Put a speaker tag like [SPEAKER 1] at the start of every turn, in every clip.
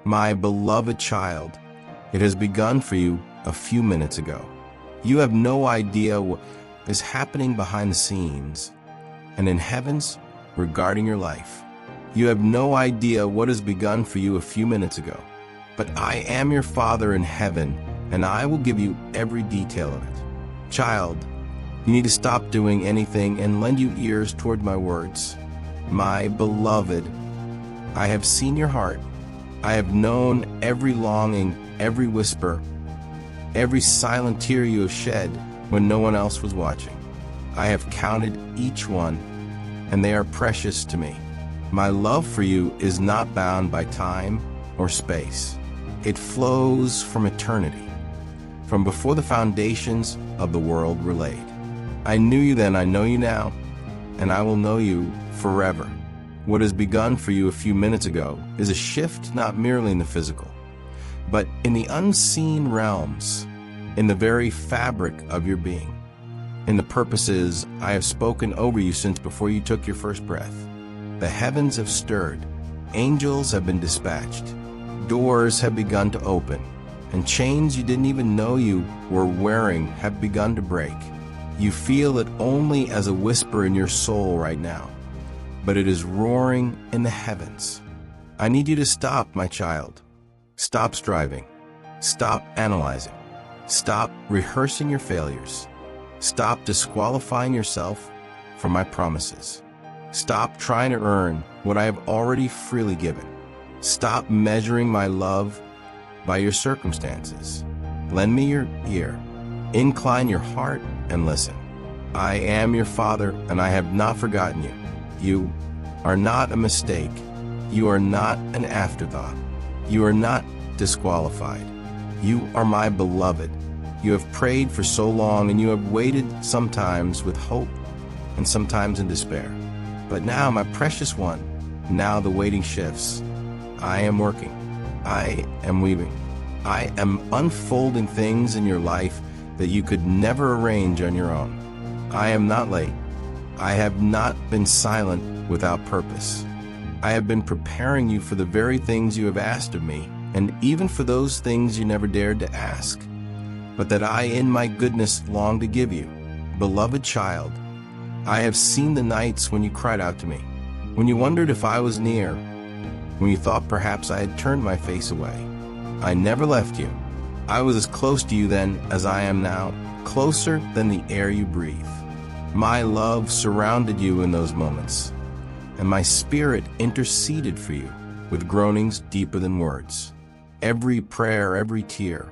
[SPEAKER 1] My beloved child, it has begun for you a few minutes ago. You have no idea what is happening behind the scenes and in heavens regarding your life. You have no idea what has begun for you a few minutes ago. But I am your Father in heaven, and I will give you every detail of it. Child, you need to stop doing anything and lend you ears toward my words. My beloved, I have seen your heart. I have known every longing, every whisper, every silent tear you have shed when no one else was watching. I have counted each one, and they are precious to me. My love for you is not bound by time or space. It flows from eternity, from before the foundations of the world were laid. I knew you then, I know you now, and I will know you forever. What has begun for you a few minutes ago is a shift not merely in the physical, but in the unseen realms, in the very fabric of your being, in the purposes I have spoken over you since before you took your first breath. The heavens have stirred, angels have been dispatched, doors have begun to open, and chains you didn't even know you were wearing have begun to break. You feel it only as a whisper in your soul right now, but it is roaring in the heavens. I need you to stop, my child. Stop striving. Stop analyzing. Stop rehearsing your failures. Stop disqualifying yourself from my promises. Stop trying to earn what I have already freely given. Stop measuring my love by your circumstances. Lend me your ear. Incline your heart and listen. I am your Father, and I have not forgotten you. You are not a mistake. You are not an afterthought. You are not disqualified. You are my beloved. You have prayed for so long, and you have waited sometimes with hope and sometimes in despair. But now, my precious one, now the waiting shifts. I am working. I am weaving. I am unfolding things in your life that you could never arrange on your own. I am not late. I have not been silent without purpose. I have been preparing you for the very things you have asked of me, and even for those things you never dared to ask, but that I in my goodness long to give you. Beloved child, I have seen the nights when you cried out to me, when you wondered if I was near, when you thought perhaps I had turned my face away. I never left you. I was as close to you then as I am now, closer than the air you breathe. My love surrounded you in those moments, and my spirit interceded for you with groanings deeper than words. Every prayer, every tear,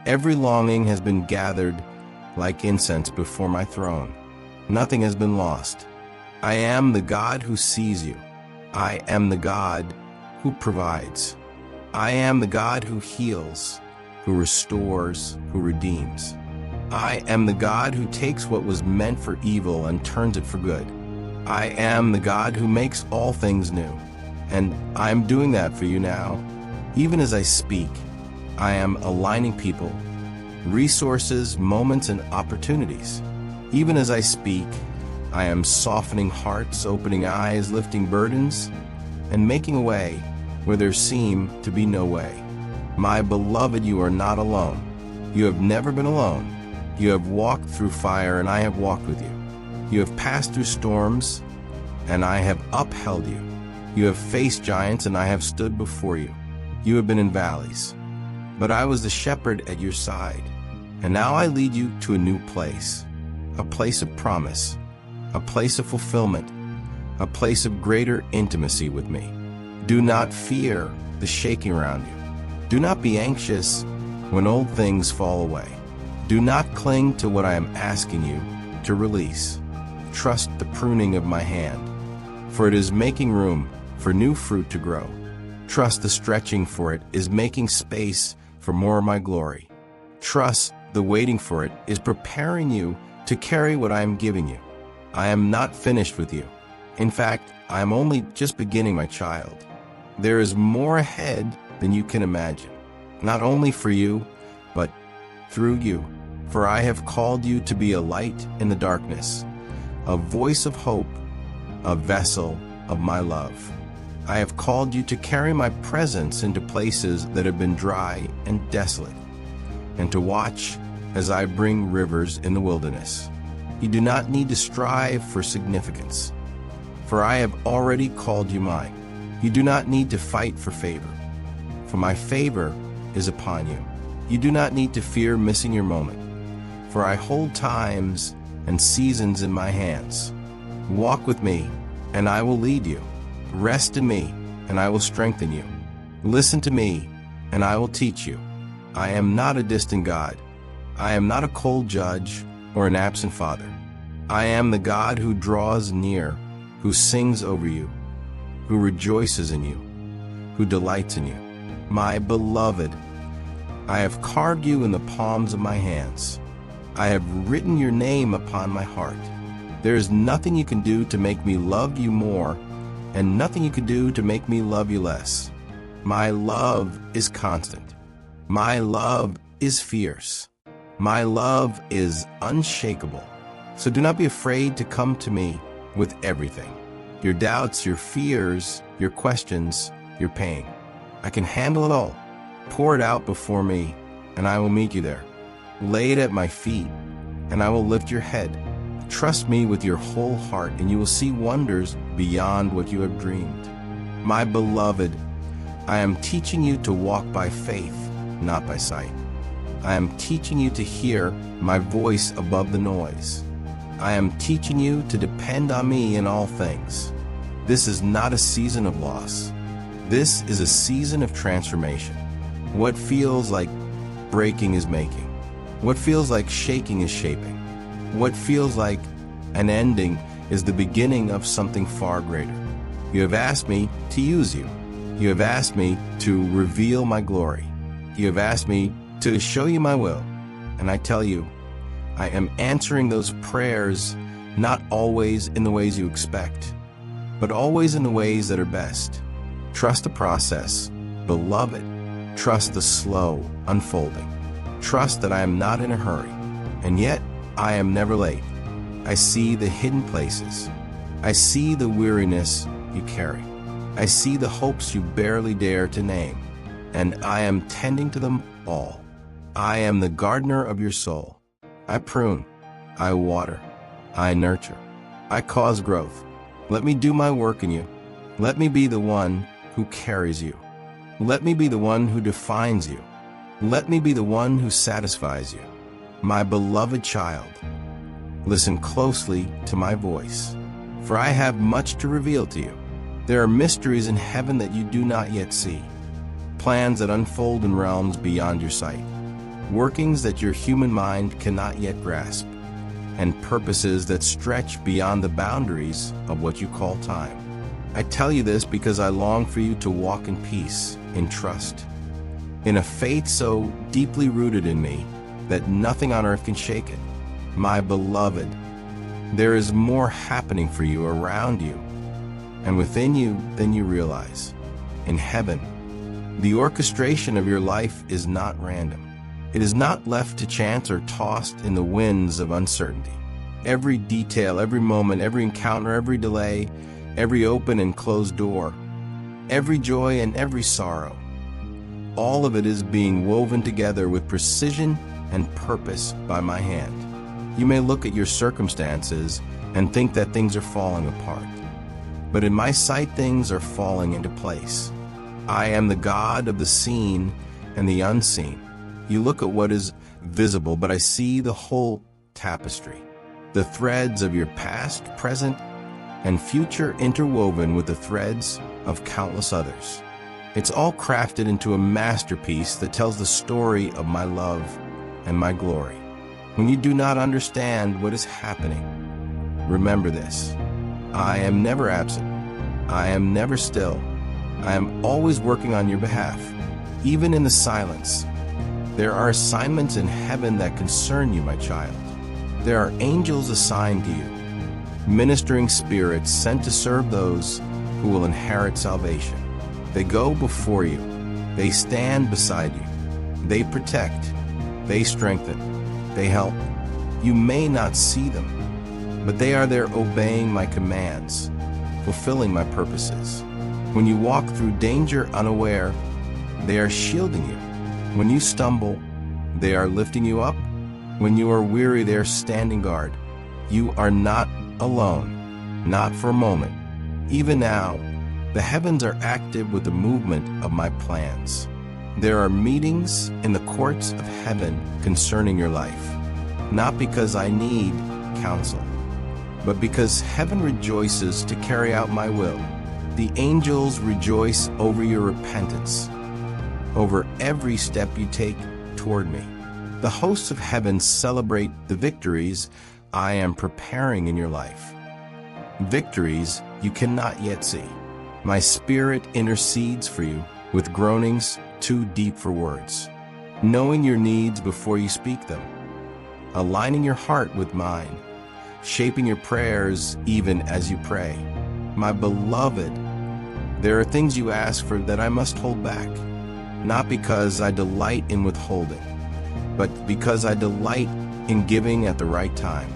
[SPEAKER 1] every longing has been gathered like incense before my throne. Nothing has been lost. I am the God who sees you. I am the God who provides. I am the God who heals, who restores, who redeems. I am the God who takes what was meant for evil and turns it for good. I am the God who makes all things new, and I am doing that for you now. Even as I speak, I am aligning people, resources, moments, and opportunities. Even as I speak, I am softening hearts, opening eyes, lifting burdens, and making a way where there seemed to be no way. My beloved, you are not alone. You have never been alone. You have walked through fire, and I have walked with you. You have passed through storms, and I have upheld you. You have faced giants, and I have stood before you. You have been in valleys, but I was the shepherd at your side. And now I lead you to a new place, a place of promise, a place of fulfillment, a place of greater intimacy with me. Do not fear the shaking around you. Do not be anxious when old things fall away. Do not cling to what I am asking you to release. Trust the pruning of my hand, for it is making room for new fruit to grow. Trust the stretching, for it is making space for more of my glory. Trust the waiting, for it is preparing you to carry what I am giving you. I am not finished with you. In fact, I am only just beginning, my child. There is more ahead than you can imagine, not only for you, but through you. For I have called you to be a light in the darkness, a voice of hope, a vessel of my love. I have called you to carry my presence into places that have been dry and desolate, and to watch as I bring rivers in the wilderness. You do not need to strive for significance, for I have already called you mine. You do not need to fight for favor, for my favor is upon you. You do not need to fear missing your moment, for I hold times and seasons in my hands. Walk with me, and I will lead you. Rest in me, and I will strengthen you. Listen to me, and I will teach you. I am not a distant God. I am not a cold judge or an absent father. I am the God who draws near, who sings over you, who rejoices in you, who delights in you. My beloved, I have carved you in the palms of my hands. I have written your name upon my heart. There is nothing you can do to make me love you more, and nothing you can do to make me love you less. My love is constant. My love is fierce. My love is unshakable. So do not be afraid to come to me with everything. Your doubts, your fears, your questions, your pain. I can handle it all. Pour it out before me, and I will meet you there. Lay it at my feet, and I will lift your head. Trust me with your whole heart, and you will see wonders beyond what you have dreamed. My beloved, I am teaching you to walk by faith, not by sight. I am teaching you to hear my voice above the noise. I am teaching you to depend on me in all things. This is not a season of loss. This is a season of transformation. What feels like breaking is making. What feels like shaking is shaping. What feels like an ending is the beginning of something far greater. You have asked me to use you. You have asked me to reveal my glory. You have asked me to show you my will. And I tell you, I am answering those prayers not always in the ways you expect, but always in the ways that are best. Trust the process, beloved. Trust the slow unfolding. Trust that I am not in a hurry, and yet I am never late. I see the hidden places. I see the weariness you carry. I see the hopes you barely dare to name, and I am tending to them all. I am the gardener of your soul. I prune, I water, I nurture, I cause growth. Let me do my work in you. Let me be the one who carries you. Let me be the one who defines you. Let me be the one who satisfies you. My beloved child, listen closely to my voice, for I have much to reveal to you. There are mysteries in heaven that you do not yet see, plans that unfold in realms beyond your sight, workings that your human mind cannot yet grasp, and purposes that stretch beyond the boundaries of what you call time. I tell you this because I long for you to walk in peace, in trust, in a faith so deeply rooted in me that nothing on earth can shake it. My beloved, there is more happening for you around you and within you than you realize. In heaven, the orchestration of your life is not random. It is not left to chance or tossed in the winds of uncertainty. Every detail, every moment, every encounter, every delay, every open and closed door, every joy and every sorrow, all of it is being woven together with precision and purpose by my hand. You may look at your circumstances and think that things are falling apart, but in my sight things are falling into place. I am the God of the seen and the unseen. You look at what is visible, but I see the whole tapestry, the threads of your past, present, and future interwoven with the threads of countless others. It's all crafted into a masterpiece that tells the story of my love and my glory. When you do not understand what is happening, remember this: I am never absent. I am never still. I am always working on your behalf, even in the silence. There are assignments in heaven that concern you, my child. There are angels assigned to you, ministering spirits sent to serve those who will inherit salvation. They go before you. They stand beside you. They protect. They strengthen. They help. You may not see them, but they are there obeying my commands, fulfilling my purposes. When you walk through danger unaware, they are shielding you. When you stumble, they are lifting you up. When you are weary, they are standing guard. You are not alone, not for a moment. Even now, the heavens are active with the movement of my plans. There are meetings in the courts of heaven concerning your life, not because I need counsel, but because heaven rejoices to carry out my will. The angels rejoice over your repentance, over every step you take toward me. The hosts of heaven celebrate the victories I am preparing in your life. Victories you cannot yet see. My spirit intercedes for you with groanings too deep for words, knowing your needs before you speak them, aligning your heart with mine, shaping your prayers even as you pray. My beloved, there are things you ask for that I must hold back, not because I delight in withholding, but because I delight in giving at the right time.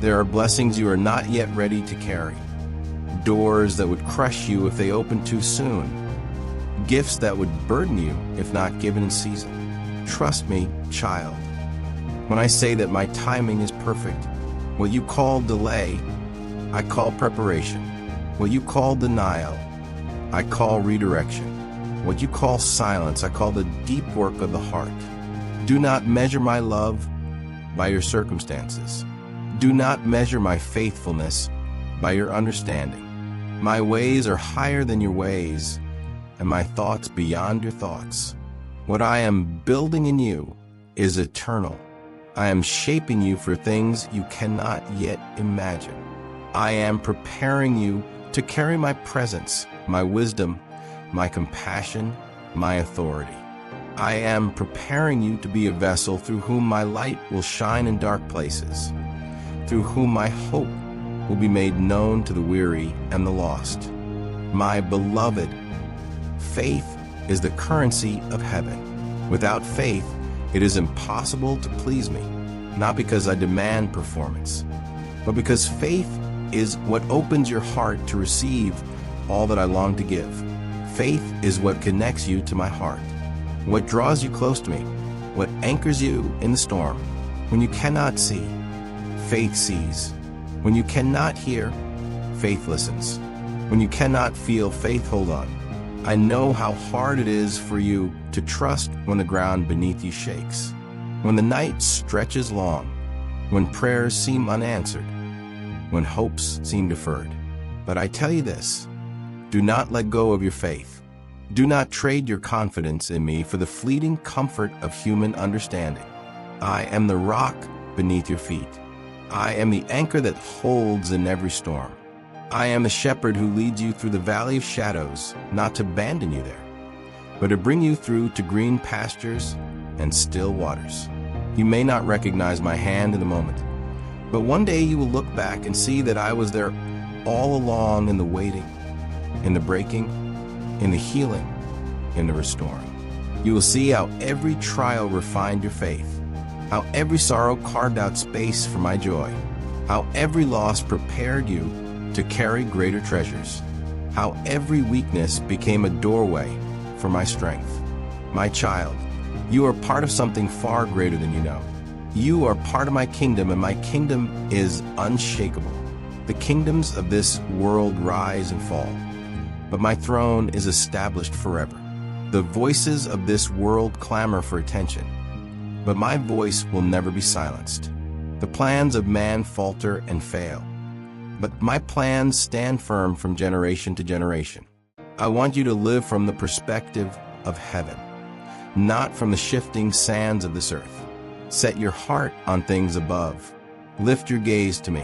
[SPEAKER 1] There are blessings you are not yet ready to carry, doors that would crush you if they open too soon, gifts that would burden you if not given in season. Trust me, child, when I say that my timing is perfect. What you call delay, I call preparation. What you call denial, I call redirection. What you call silence, I call the deep work of the heart. Do not measure my love by your circumstances. Do not measure my faithfulness by your understanding. My ways are higher than your ways, and my thoughts beyond your thoughts. What I am building in you is eternal. I am shaping you for things you cannot yet imagine. I am preparing you to carry my presence, my wisdom, my compassion, my authority. I am preparing you to be a vessel through whom my light will shine in dark places, through whom my hope will be made known to the weary and the lost. My beloved, faith is the currency of heaven. Without faith, it is impossible to please me, not because I demand performance, but because faith is what opens your heart to receive all that I long to give. Faith is what connects you to my heart, what draws you close to me, what anchors you in the storm. When you cannot see, faith sees. When you cannot hear, faith listens. When you cannot feel, faith holds on. I know how hard it is for you to trust when the ground beneath you shakes, when the night stretches long, when prayers seem unanswered, when hopes seem deferred. But I tell you this, do not let go of your faith. Do not trade your confidence in me for the fleeting comfort of human understanding. I am the rock beneath your feet. I am the anchor that holds in every storm. I am the shepherd who leads you through the valley of shadows, not to abandon you there, but to bring you through to green pastures and still waters. You may not recognize my hand in the moment, but one day you will look back and see that I was there all along in the waiting, in the breaking, in the healing, in the restoring. You will see how every trial refined your faith, how every sorrow carved out space for my joy, how every loss prepared you to carry greater treasures, how every weakness became a doorway for my strength. My child, you are part of something far greater than you know. You are part of my kingdom, and my kingdom is unshakable. The kingdoms of this world rise and fall, but my throne is established forever. The voices of this world clamor for attention, but my voice will never be silenced. The plans of man falter and fail, but my plans stand firm from generation to generation. I want you to live from the perspective of heaven, not from the shifting sands of this earth. Set your heart on things above. Lift your gaze to me.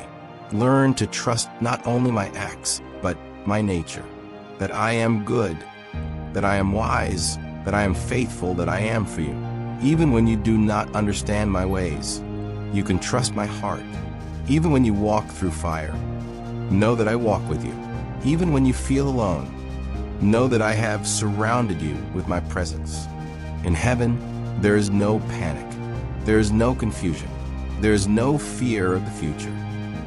[SPEAKER 1] Learn to trust not only my acts, but my nature, that I am good, that I am wise, that I am faithful, that I am for you. Even when you do not understand my ways, you can trust my heart. Even when you walk through fire, know that I walk with you. Even when you feel alone, know that I have surrounded you with my presence. In heaven, there is no panic. There is no confusion. There is no fear of the future.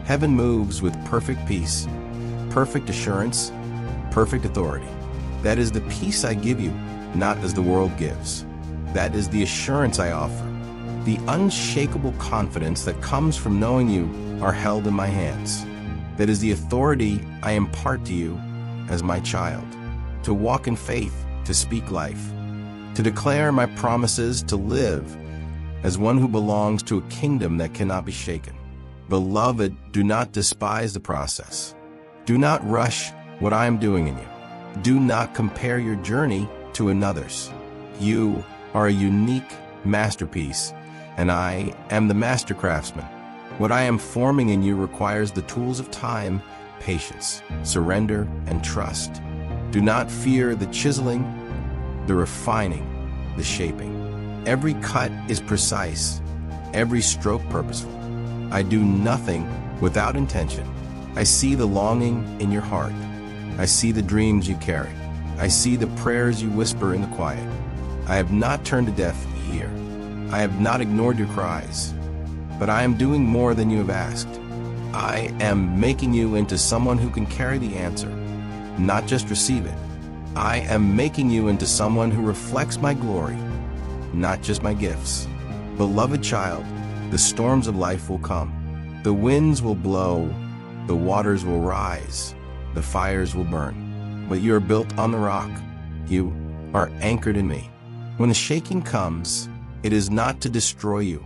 [SPEAKER 1] Heaven moves with perfect peace, perfect assurance, perfect authority. That is the peace I give you, not as the world gives. That is the assurance I offer, the unshakable confidence that comes from knowing you are held in my hands. That is the authority I impart to you as my child, to walk in faith, to speak life, to declare my promises, to live as one who belongs to a kingdom that cannot be shaken. Beloved, do not despise the process. Do not rush what I am doing in you. Do not compare your journey to another's. You are a unique masterpiece, and I am the master craftsman. What I am forming in you requires the tools of time, patience, surrender, and trust. Do not fear the chiseling, the refining, the shaping. Every cut is precise, every stroke purposeful. I do nothing without intention. I see the longing in your heart. I see the dreams you carry. I see the prayers you whisper in the quiet. I have not turned a deaf ear. I have not ignored your cries. But I am doing more than you have asked. I am making you into someone who can carry the answer, not just receive it. I am making you into someone who reflects my glory, not just my gifts. Beloved child, the storms of life will come. The winds will blow, the waters will rise, the fires will burn. But you are built on the rock. You are anchored in me. When the shaking comes, it is not to destroy you,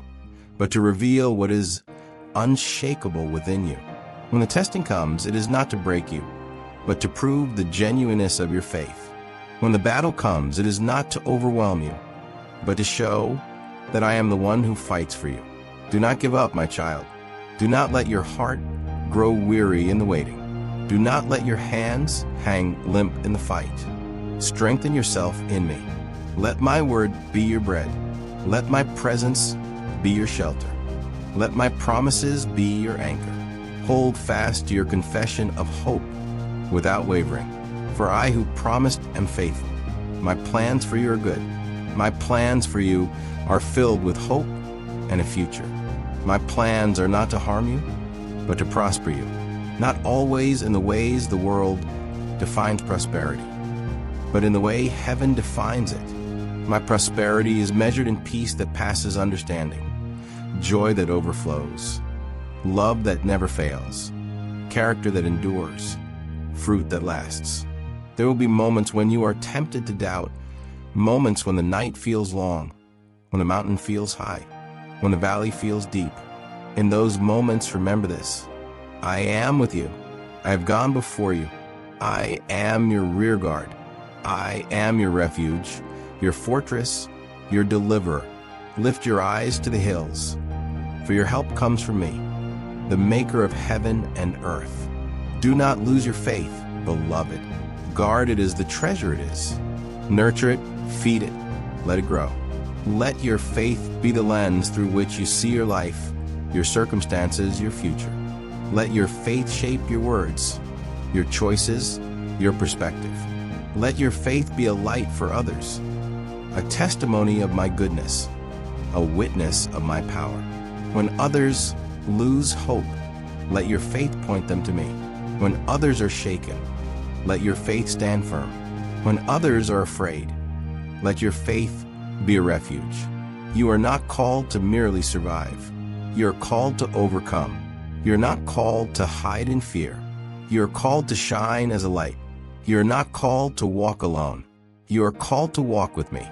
[SPEAKER 1] but to reveal what is unshakable within you. When the testing comes, it is not to break you, but to prove the genuineness of your faith. When the battle comes, it is not to overwhelm you, but to show that I am the one who fights for you. Do not give up, my child. Do not let your heart grow weary in the waiting. Do not let your hands hang limp in the fight. Strengthen yourself in me. Let my word be your bread. Let my presence be your shelter. Let my promises be your anchor. Hold fast to your confession of hope without wavering. For I who promised am faithful. My plans for you are good. My plans for you are filled with hope and a future. My plans are not to harm you, but to prosper you. Not always in the ways the world defines prosperity, but in the way heaven defines it. My prosperity is measured in peace that passes understanding, joy that overflows, love that never fails, character that endures, fruit that lasts. There will be moments when you are tempted to doubt, moments when the night feels long, when the mountain feels high, when the valley feels deep. In those moments, remember this: I am with you. I have gone before you. I am your rear guard. I am your refuge, your fortress, your deliverer. Lift your eyes to the hills, for your help comes from me, the maker of heaven and earth. Do not lose your faith, beloved. Guard it as the treasure it is. Nurture it, feed it, let it grow. Let your faith be the lens through which you see your life, your circumstances, your future. Let your faith shape your words, your choices, your perspective. Let your faith be a light for others, a testimony of my goodness, a witness of my power. When others lose hope, let your faith point them to me. When others are shaken, let your faith stand firm. When others are afraid, let your faith be a refuge. You are not called to merely survive. You are called to overcome. You are not called to hide in fear. You are called to shine as a light. You are not called to walk alone. You are called to walk with me,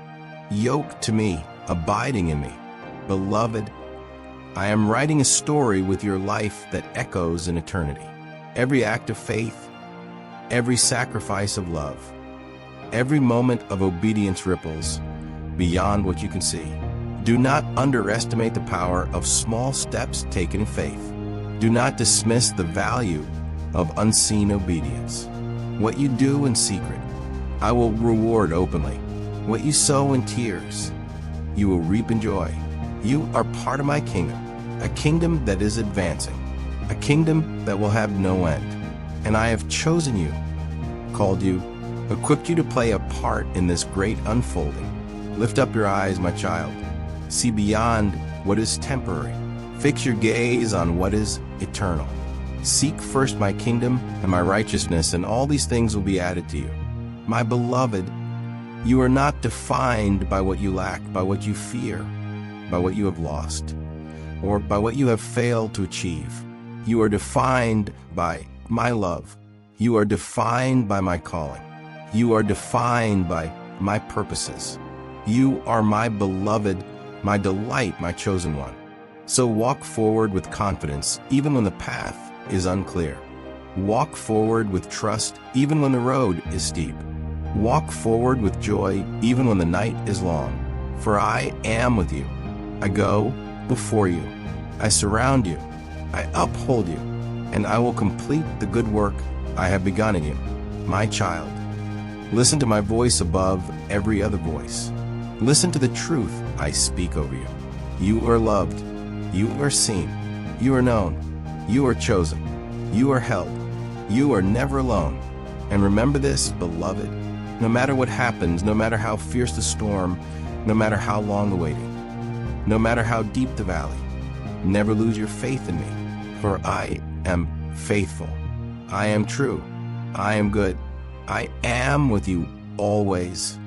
[SPEAKER 1] yoked to me, abiding in me. Beloved, I am writing a story with your life that echoes in eternity. Every act of faith, every sacrifice of love, every moment of obedience ripples beyond what you can see. Do not underestimate the power of small steps taken in faith. Do not dismiss the value of unseen obedience. What you do in secret, I will reward openly. What you sow in tears, you will reap in joy. You are part of my kingdom, a kingdom that is advancing, a kingdom that will have no end. And I have chosen you, called you, equipped you to play a part in this great unfolding. Lift up your eyes, my child. See beyond what is temporary. Fix your gaze on what is eternal. Seek first my kingdom and my righteousness, and all these things will be added to you. My beloved, you are not defined by what you lack, by what you fear, by what you have lost, or by what you have failed to achieve. You are defined by my love. You are defined by my calling. You are defined by my purposes. You are my beloved, my delight, my chosen one. So walk forward with confidence, even when the path is unclear. Walk forward with trust, even when the road is steep. Walk forward with joy, even when the night is long. For I am with you. I go before you. I surround you. I uphold you. And I will complete the good work I have begun in you. My child, listen to my voice above every other voice. Listen to the truth I speak over you. You are loved. You are seen. You are known. You are chosen. You are held. You are never alone. And remember this, beloved, no matter what happens, no matter how fierce the storm, no matter how long the waiting, no matter how deep the valley, never lose your faith in me, for I am faithful. I am true. I am good. I am with you always,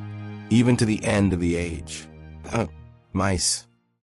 [SPEAKER 1] even to the end of the age. Mice.